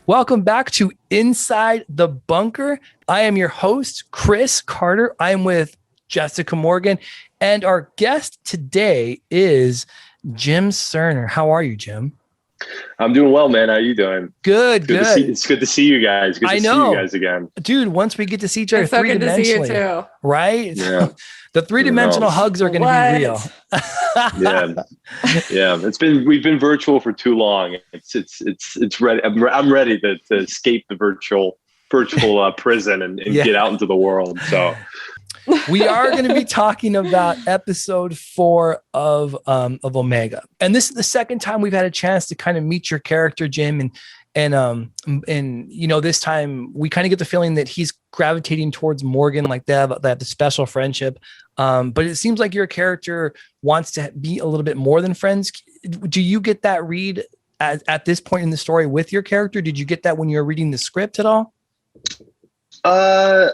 Welcome back to Inside the Bunker. I am your host, Chris Carter. I am with Jessica Morgan, and our guest today is Jim Cirner. How are you, Jim? I'm doing well, man. How are you doing? Good. It's good to see you guys. Good to see you guys again. Dude, once we get to see each other it's so good to see you too. Right? Yeah. The three-dimensional hugs are going to be real. Yeah. We've been virtual for too long. It's ready. I'm ready to escape the virtual prison and get out into the world. So we are going to be talking about episode 4 of Omega, and this is the second time we've had a chance to kind of meet your character, Jim, and you know, this time we kind of get the feeling that he's gravitating towards Morgan, like they have the special friendship, but it seems like your character wants to be a little bit more than friends. Do you get that read at this point in the story with your character? Did you get that when you were reading the script at all? I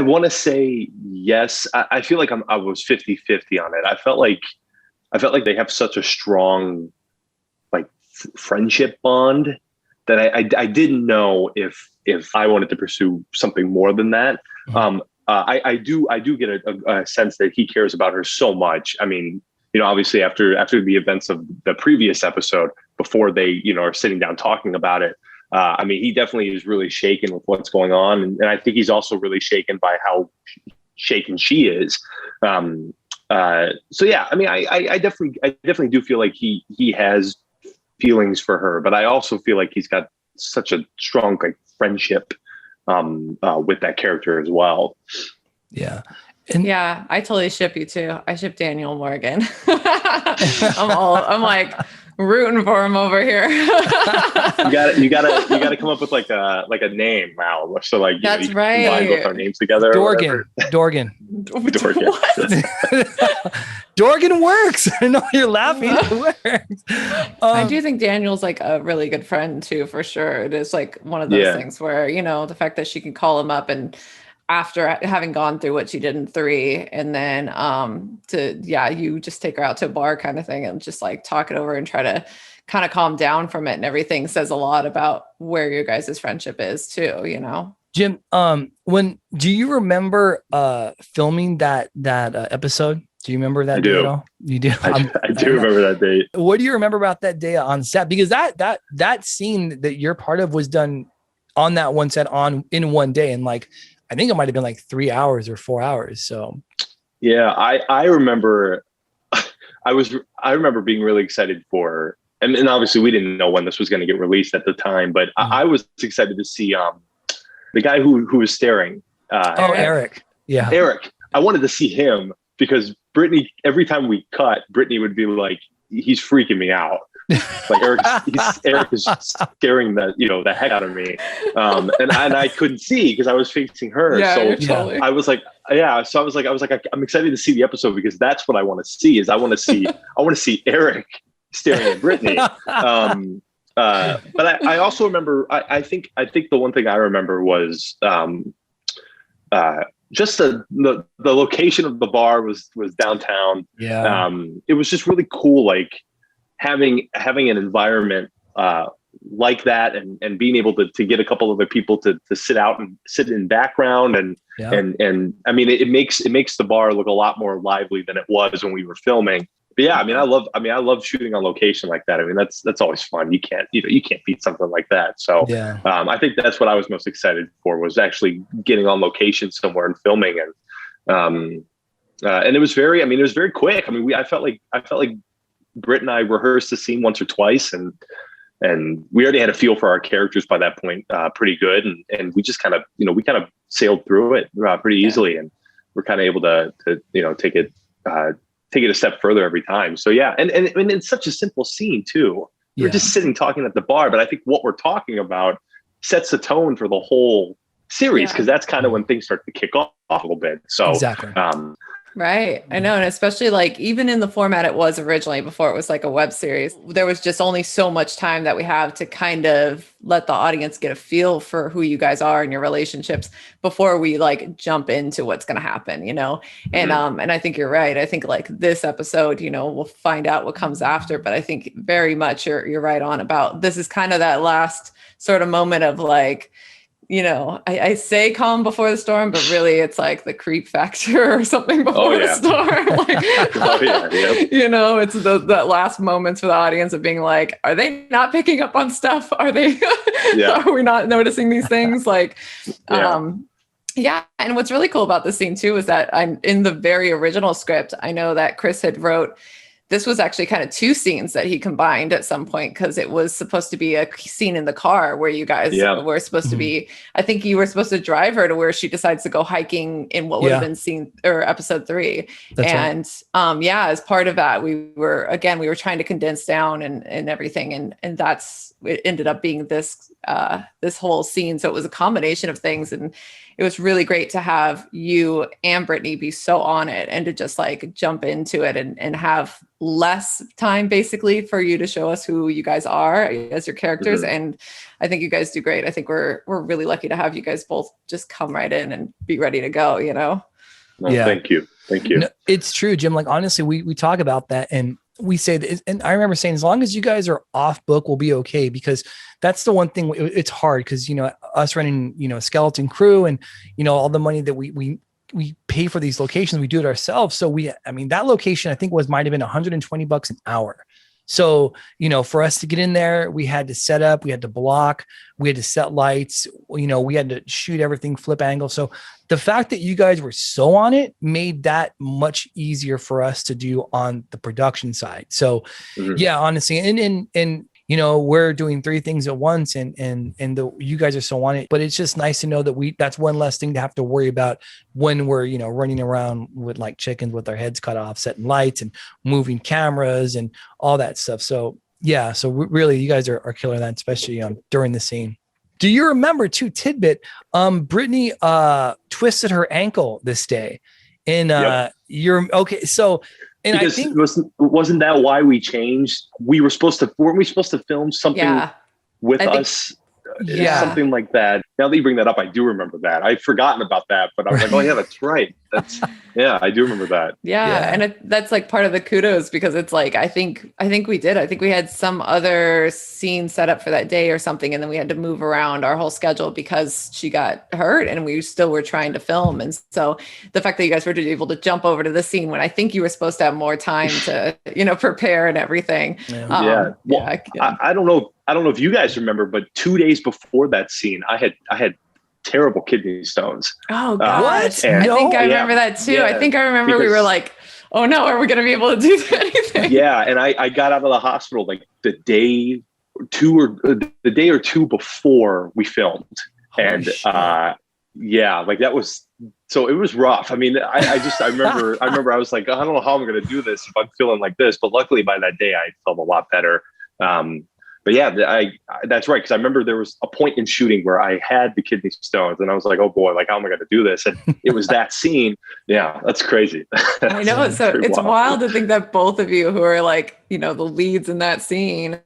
want to say yes. I feel like I was 50-50 on it. I felt like they have such a strong friendship bond that I didn't know if I wanted to pursue something more than that. Mm-hmm. I do get a sense that he cares about her so much. I mean, you know, obviously after the events of the previous episode, before they, you know, are sitting down talking about it, I mean, he definitely is really shaken with what's going on. And I think he's also really shaken by how shaken she is. So yeah, I mean, I definitely do feel like he has feelings for her, but I also feel like he's got such a strong friendship with that character as well. Yeah. And yeah, I totally ship you too. I ship Daniel Morgan. I'm like rooting for him over here. you gotta come up with like a name now. So like that's you right. Combine both our names together. Dorgan. What? Dorgan works. I know you're laughing. It works. I do think Daniel's like a really good friend too, for sure. It is like one of those things where, you know, the fact that she can call him up and after having gone through what she did in 3, and then you just take her out to a bar kind of thing and just like talk it over and try to kind of calm down from it and everything, says a lot about where your guys' friendship is too, you know. Jim, do you remember filming that episode? Do you remember that day at all? You do. I do remember that day. What do you remember about that day on set? Because that scene that you're part of was done on that one set in one day, and like I think it might have been like 3 hours or 4 hours. So yeah, I remember I remember being really excited for, and obviously we didn't know when this was going to get released at the time, but I was excited to see the guy who was staring. Eric. Yeah. Eric. I wanted to see him because Brittany, every time we cut, Brittany would be like, he's freaking me out. Like Eric is scaring the heck out of me. And I couldn't see because I was facing her. I was like, I'm excited to see the episode because that's what I want to see. I want to see Eric staring at Brittany. But I also remember, I think the one thing I remember was just the location of the bar was downtown. Yeah. It was just really cool, like having an environment like that and being able to get a couple other people to sit out and sit in background and I mean it makes the bar look a lot more lively than it was when we were filming. But yeah, I love shooting on location like that. I mean, that's always fun. You can't beat something like that. So I think that's what I was most excited for, was actually getting on location somewhere and filming. And it was very quick. I mean, I felt like Britt and I rehearsed the scene once or twice, and we already had a feel for our characters by that point, pretty good. And we just kind of sailed through it pretty easily, and we're kind of able to take it a step further every time. So yeah. And it's such a simple scene too. We're just sitting talking at the bar, but I think what we're talking about sets the tone for the whole series. Cause that's kind of when things start to kick off a little bit. So, exactly. Right. I know. And especially like even in the format it was originally before it was like a web series, there was just only so much time that we have to kind of let the audience get a feel for who you guys are and your relationships before we like jump into what's going to happen, you know? And and I think you're right. I think like this episode, you know, we'll find out what comes after, but I think very much you're right on about this is kind of that last sort of moment of like, you know, I say calm before the storm, but really it's like the creep factor or something before the storm. Like, you know, it's that last moments for the audience of being like, are they not picking up on stuff? Are they, are we not noticing these things? Like, yeah. And what's really cool about this scene too, is that I'm in the very original script. I know that Chris had wrote, this was actually kind of two scenes that he combined at some point because it was supposed to be a scene in the car where you guys were supposed to be. I think you were supposed to drive her to where she decides to go hiking in what would have been scene or episode 3. That's right. As part of that, we were trying to condense down and everything. And that's, it ended up being this whole scene. So it was a combination of things. And it was really great to have you and Brittany be so on it and to just like jump into it and have less time basically for you to show us who you guys are as your characters. And I think you guys do great. I think we're really lucky to have you guys both just come right in and be ready to go, you know? Well, thank you. No, it's true, Jim. Like, honestly, we talk about that and we say that, and I remember saying, as long as you guys are off book, we'll be okay, because that's the one thing. It's hard because, you know, us running, you know, a skeleton crew and, you know, all the money that we pay for these locations, we do it ourselves. So that location, I think might've been $120 an hour. So, you know, for us to get in there, we had to set up, we had to block, we had to set lights, you know, we had to shoot everything, flip angle. So the fact that you guys were so on it made that much easier for us to do on the production side. So honestly, and you know, we're doing 3 things at once and you guys are so on it, but it's just nice to know that that's one less thing to have to worry about when we're, you know, running around with like chickens with our heads cut off, setting lights and moving cameras and all that stuff. So really you guys are killing that, especially during the scene. Do you remember too, tidbit, Brittany twisted her ankle this day and you're okay. So, and because I think wasn't that why we changed? Weren't we supposed to film something with us? Something like that. Now that you bring that up, I do remember that. I'd forgotten about that, but I was like, oh yeah, that's right. I do remember that. And that's like part of the kudos, because it's like, I think we had some other scene set up for that day or something. And then we had to move around our whole schedule because she got hurt and we still were trying to film. And so the fact that you guys were able to jump over to the scene when I think you were supposed to have more time to, you know, prepare and everything. I don't know. I don't know if you guys remember, but 2 days before that scene, I had terrible kidney stones. Oh God. What? I think I remember that too. Yeah, I think I remember we were like, oh no, are we going to be able to do anything? Yeah. And I got out of the hospital like the day or two before we filmed. Holy shit. Like that was, so it was rough. I mean, I remember I was like, I don't know how I'm going to do this if I'm feeling like this, but luckily by that day I felt a lot better. But yeah, that's right. Cause I remember there was a point in shooting where I had the kidney stones and I was like, oh boy, like how am I going to do this? And it was that scene. Yeah, that's crazy. I know. So it's wild to think that both of you who are like, you know, the leads in that scene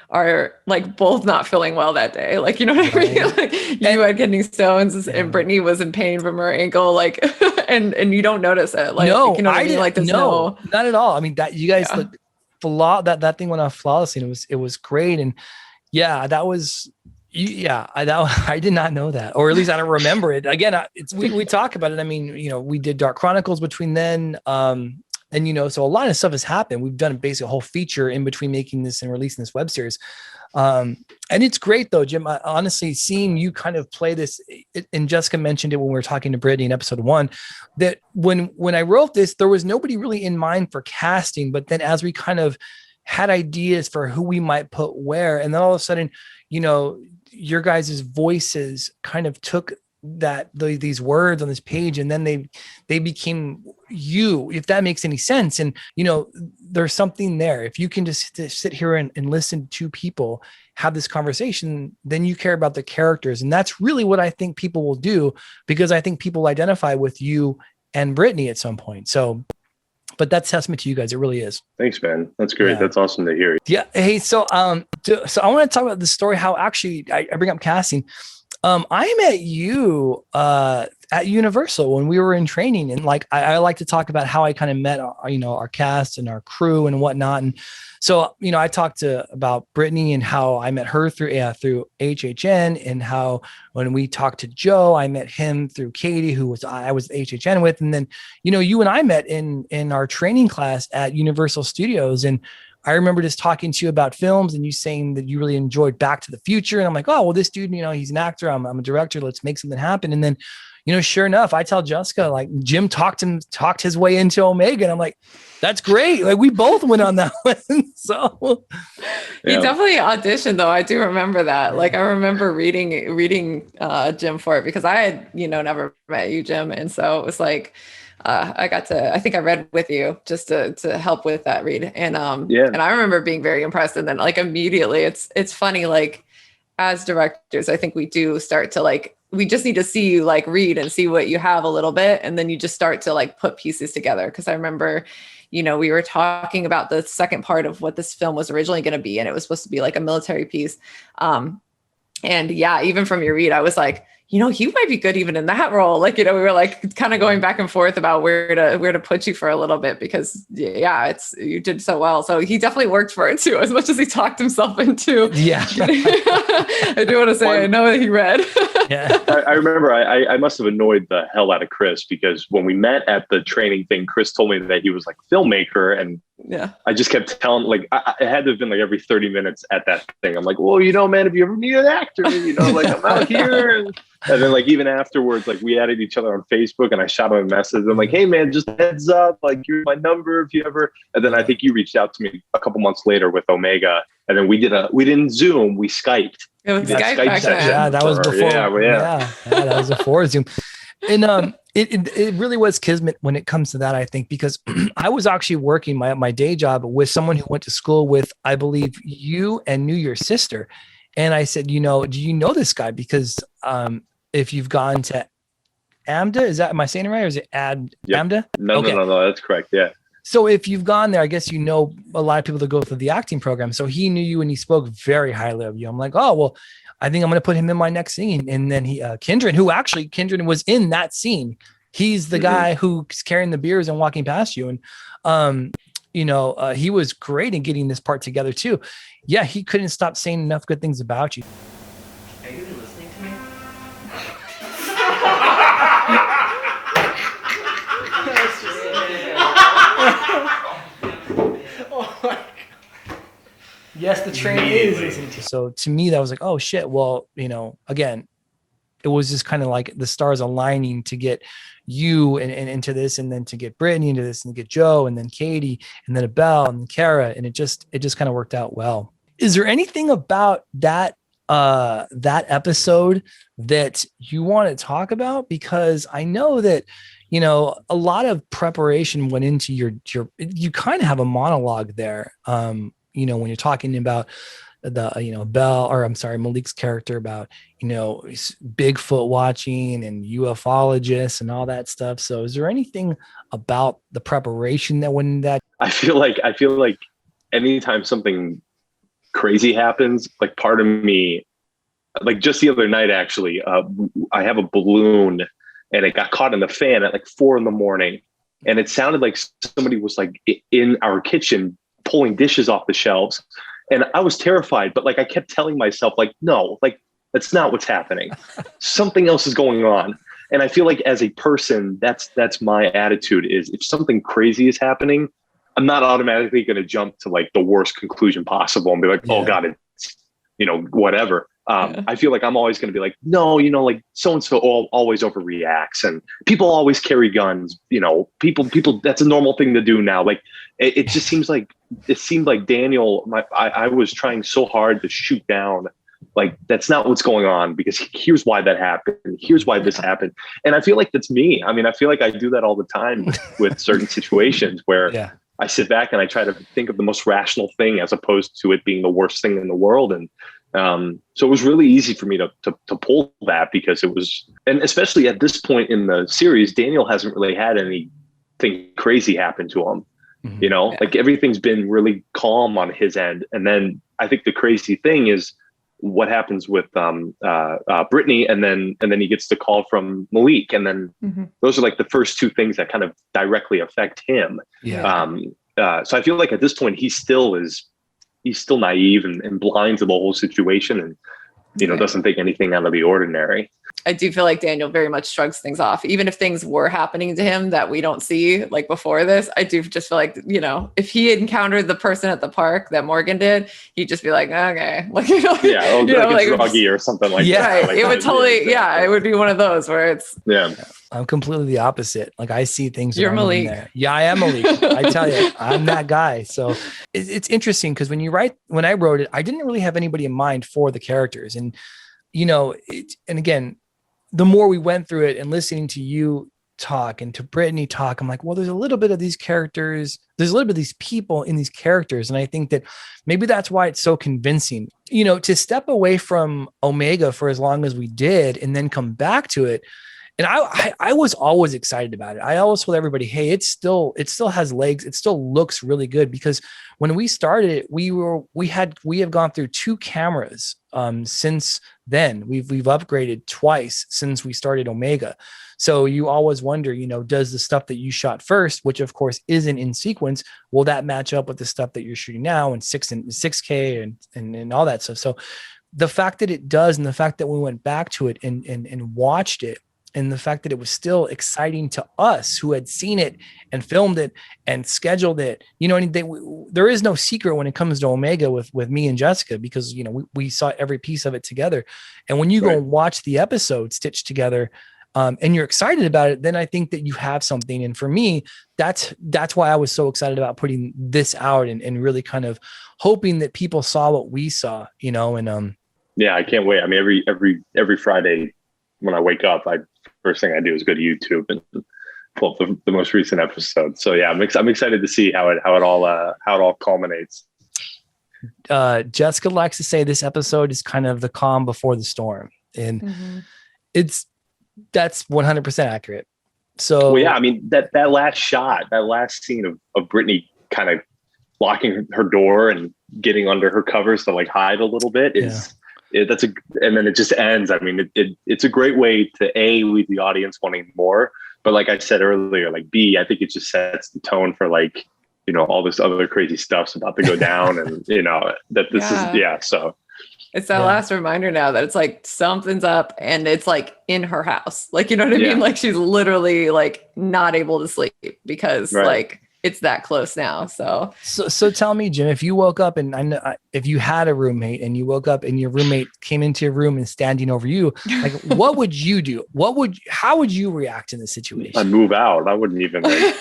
are like both not feeling well that day. Like, you know what I mean? Like you had kidney stones and Brittany was in pain from her ankle. Like, and you don't notice it. Like, you know what I mean? Like no, not at all. I mean, that you guys look, that thing went off flawlessly and it was great. And I did not know that, or at least I don't remember it. Again, we talk about it. I mean, you know, we did Dark Chronicles between then. And, you know, so a lot of stuff has happened. We've done basically a whole feature in between making this and releasing this web series. And it's great though, Jim, honestly, seeing you kind of play this, and Jessica mentioned it when we were talking to Brittany in episode 1, that when I wrote this, there was nobody really in mind for casting, but then as we kind of had ideas for who we might put where, and then all of a sudden, you know, your guys' voices kind of took these words on this page, and then they became you, if that makes any sense. And, you know, there's something there. If you can just sit here and listen to 2 people have this conversation, then you care about the characters. And that's really what I think people will do, because I think people identify with you and Brittany at some point. So, but that's testament to you guys. It really is. Thanks, man. That's great. Yeah. That's awesome to hear. Yeah. Hey, so I want to talk about the story, how actually I bring up casting. I met you at Universal when we were in training, and like I like to talk about how I kind of met our cast and our crew and whatnot. And so I talked about Brittany and how I met her through HHN, and how when we talked to Joe, I met him through Katie, who I was at HHN with, and then you and I met in our training class at Universal Studios. And I remember just talking to you about films and you saying that you really enjoyed Back to the Future. And I'm like, oh, well, this dude, he's an actor. I'm a director. Let's make something happen. And then, sure enough, I tell Jessica, like, Jim talked his way into Omega. And I'm like, that's great. Like, we both went on that one. So you definitely auditioned, though. I do remember that. Like, I remember reading Jim for it, because I had, never met you, Jim. And so it was like, I think I read with you just to help with that read. And and I remember being very impressed. And then like immediately it's funny, like as directors, I think we do start to like, we just need to see you like read and see what you have a little bit. And then you just start to like put pieces together. Cause I remember, we were talking about the second part of what this film was originally going to be. And it was supposed to be like a military piece. And yeah, even from your read, I was like, he might be good even in that role. Like, we were like kind of going back and forth about where to put you for a little bit, because you did so well. So he definitely worked for it too, as much as he talked himself into. Yeah. I do want to say, I know that he read. Yeah. I remember I must have annoyed the hell out of Chris, because when we met at the training thing, Chris told me that he was like a filmmaker, and I just kept telling, like, it had to have been like every 30 minutes at that thing. I'm like, well, man, if you ever need an actor, like I'm out here. And then like even afterwards, like we added each other on Facebook, and I shot him a message. I'm like, hey man, just heads up, like here's my number if you ever. And then I think you reached out to me a couple months later with Omega, and then we didn't Zoom, we Skyped. It was Skype session. Yeah, that was before. Yeah, that was before Zoom. And it really was kismet when it comes to that, I think, because I was actually working my day job with someone who went to school with, I believe, you and knew your sister. And I said, do you know this guy? Because if you've gone to AMDA, am I saying it right? Or is it AMDA? No, that's correct. Yeah. So if you've gone there, I guess a lot of people that go through the acting program. So he knew you and he spoke very highly of you. I'm like, oh, well, I think I'm going to put him in my next scene. And then Kindred was in that scene. He's the guy who's carrying the beers and walking past you. And, he was great in getting this part together too. Yeah, he couldn't stop saying enough good things about you. Are you even listening to me? Oh my God. Yes, the train is listening to. So to me, that was like, oh shit. Well, again, it was just kind of like the stars aligning to get you and into this, and then to get Brittany into this, and to get Joe, and then Katie, and then Abel, and Kara, and it just kind of worked out well. Is there anything about that episode that you want to talk about? Because I know that a lot of preparation went into you kind of have a monologue there. When you're talking about Malik's character about, Bigfoot watching and ufologists and all that stuff. So is there anything about the preparation that went into that? I feel like anytime something crazy happens, like part of me, like just the other night, actually, I have a balloon and it got caught in the fan at like 4 a.m. And it sounded like somebody was like in our kitchen pulling dishes off the shelves. And I was terrified, but like I kept telling myself, like, no, like that's not what's happening. Something else is going on. And I feel like as a person, that's my attitude, is if something crazy is happening, I'm not automatically going to jump to like the worst conclusion possible and be like, oh God, it's, whatever. I feel like I'm always going to be like, no, like so-and-so always overreacts, and people always carry guns, people, that's a normal thing to do now. Like, it just seemed like Daniel, I was trying so hard to shoot down, like, that's not what's going on, because here's why that happened. Here's why this happened. And I feel like that's me. I mean, I feel like I do that all the time with certain situations where I sit back and I try to think of the most rational thing as opposed to it being the worst thing in the world. And So it was really easy for me to pull that, because it was, and especially at this point in the series, Daniel hasn't really had anything crazy happen to him. Like everything's been really calm on his end. And then I think the crazy thing is what happens with Brittany, and then he gets the call from Malik, and then those are like the first two things that kind of directly affect him. So I feel like at this point he's still naive and blind to the whole situation, and doesn't think anything out of the ordinary. I do feel like Daniel very much shrugs things off, even if things were happening to him that we don't see like before this. I do just feel like, if he had encountered the person at the park that Morgan did, he'd just be like, okay, like, like a druggie or something like that. Right. Like it would totally, it would be one of those where it's. Yeah. I'm completely the opposite. Like I see things. You're Malik. There. Yeah, I am Malik. I tell you, I'm that guy. So it's interesting because when I wrote it, I didn't really have anybody in mind for the characters. And, and again, the more we went through it and listening to you talk and to Brittany talk, I'm like, well, there's a little bit of these characters. There's a little bit of these people in these characters. And I think that maybe that's why it's so convincing, to step away from Omega for as long as we did and then come back to it. And I was always excited about it. I always told everybody, hey, it still has legs. It still looks really good, because when we started it, we have gone through 2 cameras since then. We've upgraded twice since we started Omega. So you always wonder, does the stuff that you shot first, which of course isn't in sequence, will that match up with the stuff that you're shooting now in 6K and all that stuff? So the fact that it does, and the fact that we went back to it and watched it, and the fact that it was still exciting to us who had seen it and filmed it and scheduled it, there is no secret when it comes to Omega with me and Jessica, because, we saw every piece of it together. And when you go and watch the episode stitched together, and you're excited about it, then I think that you have something. And for me, that's why I was so excited about putting this out and really kind of hoping that people saw what we saw, and I can't wait. I mean, every Friday when I wake up, first thing I do is go to YouTube and pull up the most recent episode. So yeah, I'm excited to see how it all culminates. Jessica likes to say this episode is kind of the calm before the storm, and that's 100% accurate. So well, yeah, I mean that last scene of Brittany kind of locking her door and getting under her covers to like hide a little bit is. And then it just ends. I mean, it's a great way to leave the audience wanting more. But like I said earlier, like B, I think it just sets the tone for like, all this other crazy stuff's about to go down, and that this is So it's that last reminder now that it's like something's up, and it's like in her house. Like, you know what I mean? Like she's literally like not able to sleep because like it's that close now. So tell me, Jim, if you woke up and if you had a roommate and you woke up and your roommate came into your room and standing over you, like, what would you do? How would you react in this situation? I'd move out. I wouldn't even like,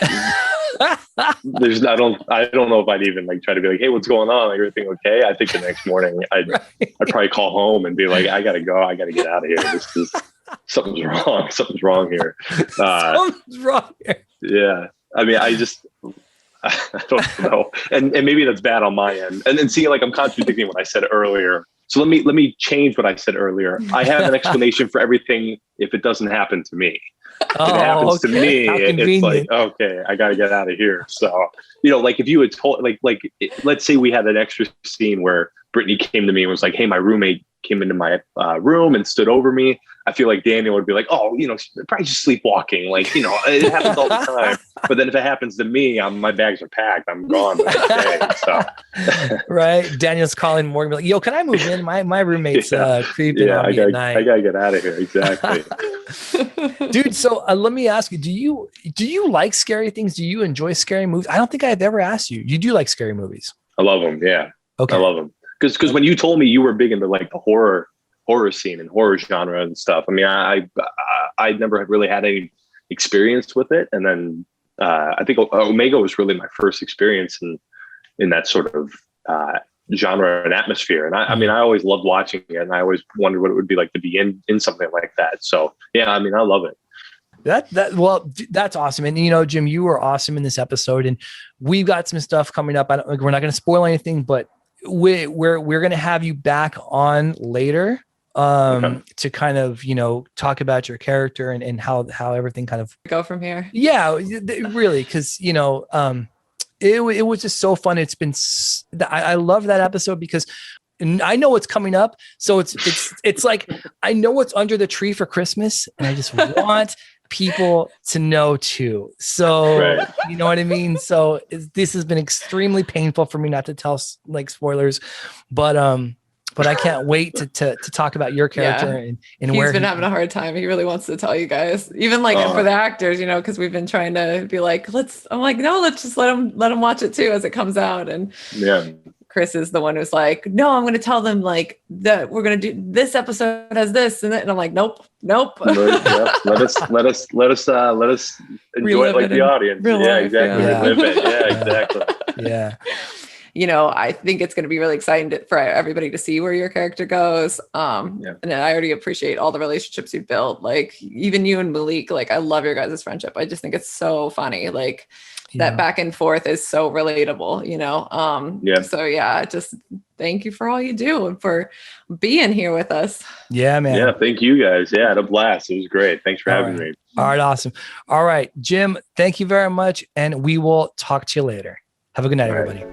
I don't know if I'd even like try to be like, hey, what's going on? Like, everything okay? I think the next morning I'd probably call home and be like, I gotta go. I gotta get out of here. Something's wrong. Something's wrong here. Something's wrong here. Yeah. I mean, I don't know. And maybe that's bad on my end. And then see, like, I'm contradicting what I said earlier. So let me change what I said earlier. I have an explanation for everything if it doesn't happen to me. If it happens to me, it's like, okay, I got to get out of here. So, like if you had told, let's say we had an extra scene where Brittany came to me and was like, hey, my roommate came into my room and stood over me. I feel like Daniel would be like, oh, probably just sleepwalking. Like, it happens all the time. But then if it happens to me, my bags are packed. I'm gone the next day. So. Right. Daniel's calling Morgan, like, yo, can I move in? My roommate's creeping on me at night. I got to get out of here. Exactly. Dude, so let me ask you, do you like scary things? Do you enjoy scary movies? I don't think I've ever asked you. You do like scary movies? I love them. Yeah. Okay. I love them. Because when you told me you were big into like the horror scene and horror genre and stuff, I mean, I never had really had any experience with it. And then I think Omega was really my first experience in that sort of genre and atmosphere. And I mean, I always loved watching it, and I always wondered what it would be like to be in something like that. So yeah, I mean, I love it. That's awesome. And Jim, you were awesome in this episode, and we've got some stuff coming up. We're not going to spoil anything, but we're going to have you back on later to kind of, talk about your character and how everything kind of go from here. Yeah, really. Cause it was just so fun. It's been, I love that episode because I know what's coming up. So it's like, I know what's under the tree for Christmas and I just want people to know too. So, Right. You know what I mean? So this has been extremely painful for me not to tell like spoilers, but I can't wait to talk about your character and he's been having a hard time. He really wants to tell you guys, even like for the actors, because we've been trying to be like, I'm like, no, let's just let them watch it too as it comes out. And Chris is the one who's like, no, I'm going to tell them like that we're going to do this episode has this and I'm like, nope. Let us enjoy it like the audience. Yeah, exactly. Relive it. Yeah, exactly. Yeah. I think it's going to be really exciting for everybody to see where your character goes. And I already appreciate all the relationships you've built. Like even you and Malik, like I love your guys' friendship. I just think it's so funny. Like that back and forth is so relatable, So just thank you for all you do and for being here with us. Yeah, man. Yeah. Thank you guys. Yeah. I had a blast. It was great. Thanks for having me. All right. Awesome. All right, Jim, thank you very much. And we will talk to you later. Have a good night, everybody.